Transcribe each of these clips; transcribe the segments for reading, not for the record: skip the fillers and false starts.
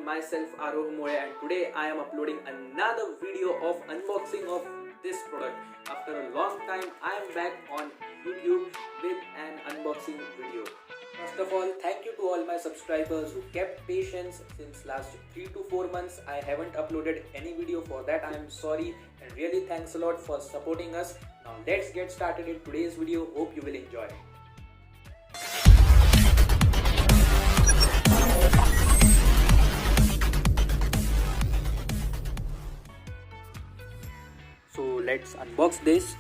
Myself and today I am uploading another video of unboxing of this product. After a long time I am back on YouTube with an unboxing video. First of all, thank you to all my subscribers who kept patience since last 3 to 4 months. I haven't uploaded any video. For that I am sorry, and really thanks a lot for supporting us. Now let's get started in today's video. Hope you will enjoy. So let's unbox this.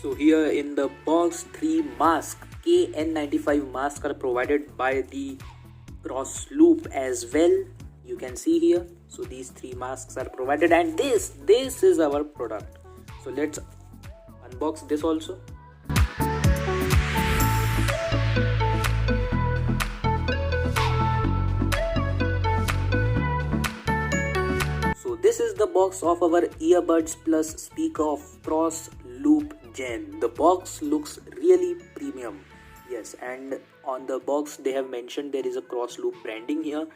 So here in the box, 3 masks, KN95 masks are provided by the Crossloop as well. You can see here. So these 3 masks are provided, and this is our product. So let's unbox this also. So this is the box of our earbuds plus speaker of Crossloop Gen. The box looks really premium. Yes, and on the box they have mentioned there is a Crossloop branding here.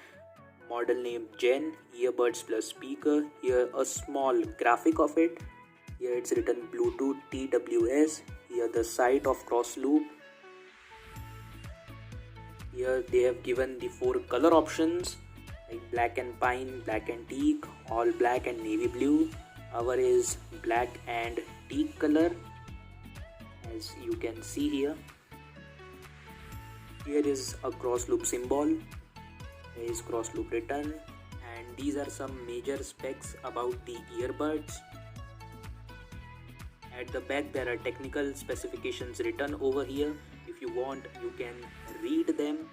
Model name Gen, earbuds plus speaker. Here a small graphic of it. Here it's written Bluetooth TWS. Here the site of Crossloop. Here they have given the 4 color options like black and pine, black and teak, all black and navy blue. Our is black and teak color, as you can see here. Here is a Crossloop symbol. Here is Crossloop written, and these are some major specs about the earbuds. At the back there are technical specifications written over here. If you want, you can read them.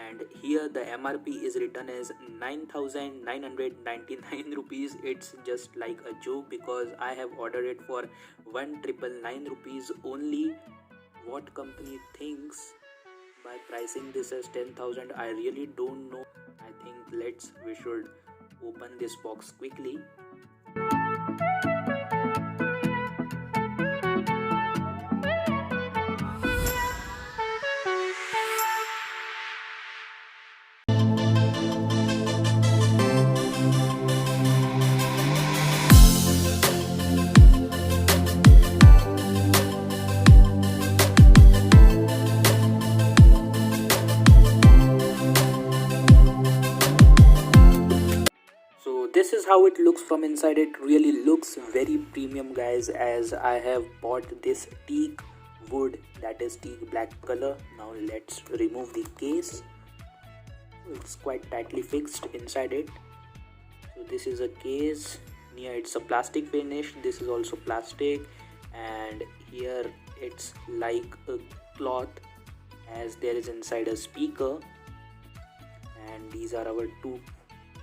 And here the MRP is written as 9,999 rupees. It's just like a joke because I have ordered it for 1,999 rupees only. What company thinks by pricing this as 10,000? I really don't know. I think we should open this box quickly. This is how it looks from inside. It really looks very premium, guys, as I have bought this teak wood, that is teak black color. Now let's remove the case. It's quite tightly fixed inside it. So this is a case. Here it's a plastic finish. This is also plastic, and here it's like a cloth, as there is inside a speaker. And these are our 2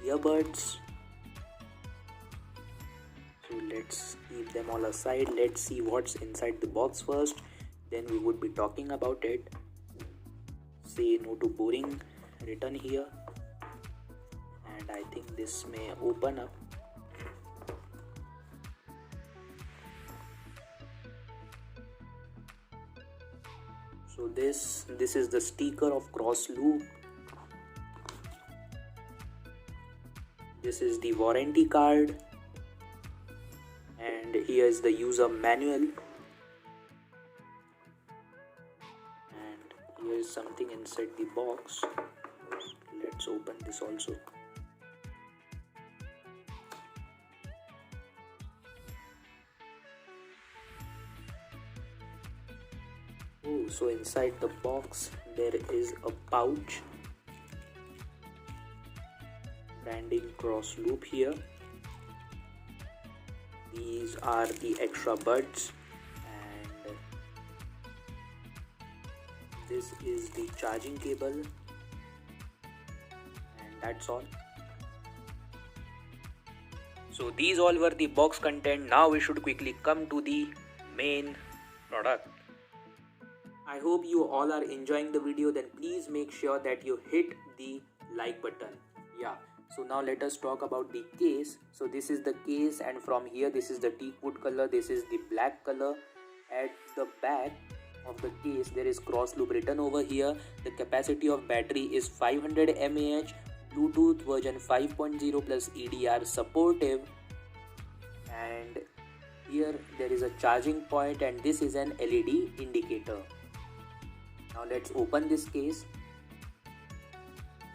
earbuds. So let's keep them all aside. Let's see what's inside the box first, then we would be talking about it. Say no to boring written here, and I think this may open up. So this is the sticker of Crossloop. This is the warranty card. And here is the user manual, and here is something inside the box. Let's open this also. Oh, so inside the box there is a pouch, branding Crossloop here. These are the extra buds, and this is the charging cable, and that's all. So these all were the box content. Now we should quickly come to the main product. I hope you all are enjoying the video. Then please make sure that you hit the like button. Yeah, so now let us talk about the case. So this is the case, and from here this is the teak wood color, this is the black color. At the back of the case there is Crossloop written over here. The capacity of battery is 500 mAh, Bluetooth version 5.0 plus EDR supportive, and here there is a charging point, and this is an LED indicator. Now let's open this case.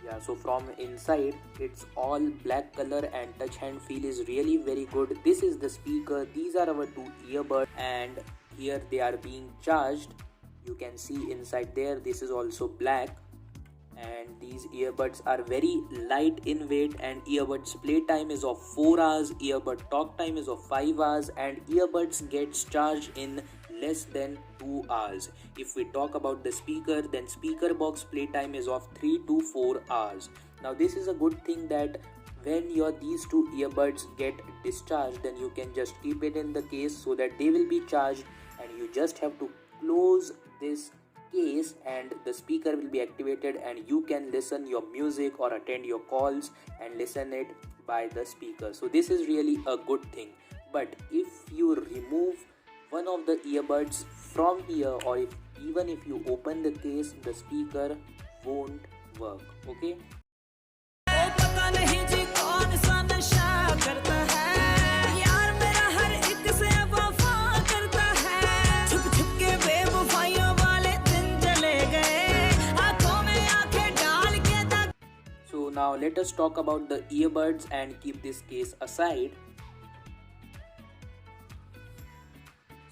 Yeah, so from inside it's all black color, and touch hand feel is really very good. This is the speaker, these are our two earbuds, and here they are being charged. You can see inside there, this is also black, and these earbuds are very light in weight, and earbuds play time is of 4 hours, earbud talk time is of 5 hours, and earbuds gets charged in less than 2 hours. If we talk about the speaker, then speaker box play time is of 3 to 4 hours. Now this is a good thing that when these two earbuds get discharged, then you can just keep it in the case so that they will be charged, and you just have to close this case and the speaker will be activated, and you can listen your music or attend your calls and listen it by the speaker. So this is really a good thing. But if you remove one of the earbuds from here, or even if you open the case, the speaker won't work. Okay. So now let us talk about the earbuds and keep this case aside.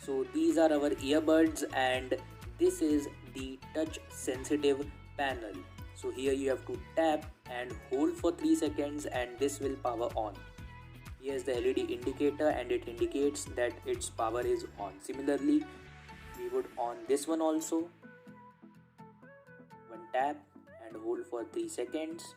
So these are our earbuds, and this is the touch sensitive panel. So here you have to tap and hold for 3 seconds, and this will power on. Here's the LED indicator, and it indicates that its power is on. Similarly, we would on this one also. One tap and hold for 3 seconds.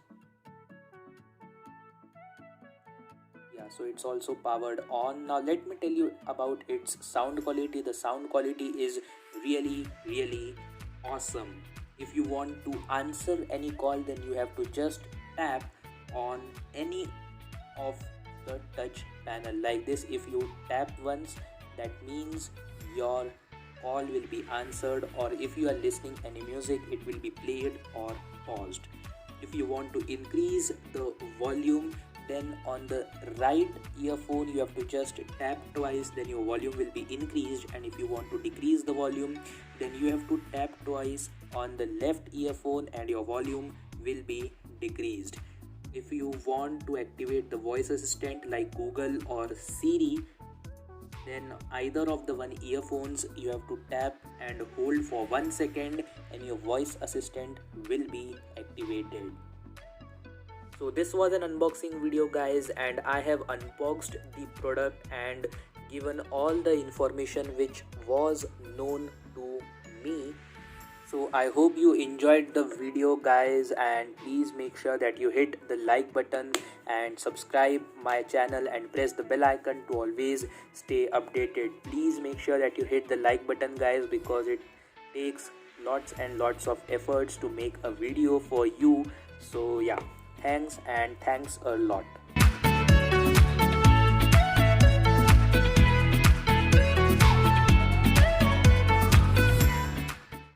Yeah, so it's also powered on. Now let me tell you about its sound quality. The sound quality is really awesome. If you want to answer any call, then you have to just tap on any of the touch panel like this. If you tap once, that means your call will be answered, or if you are listening any music, it will be played or paused. If you want to increase the volume, then on the right earphone you have to just tap twice, then your volume will be increased, and if you want to decrease the volume, then you have to tap twice on the left earphone and your volume will be decreased. If you want to activate the voice assistant like Google or Siri, then either of the one earphones you have to tap and hold for 1 second, and your voice assistant will be activated. So this was an unboxing video guys, and I have unboxed the product and given all the information which was known to me. So I hope you enjoyed the video guys, and please make sure that you hit the like button and subscribe my channel and press the bell icon to always stay updated. Please make sure that you hit the like button guys, because it takes lots and lots of efforts to make a video for you. So yeah, thanks a lot.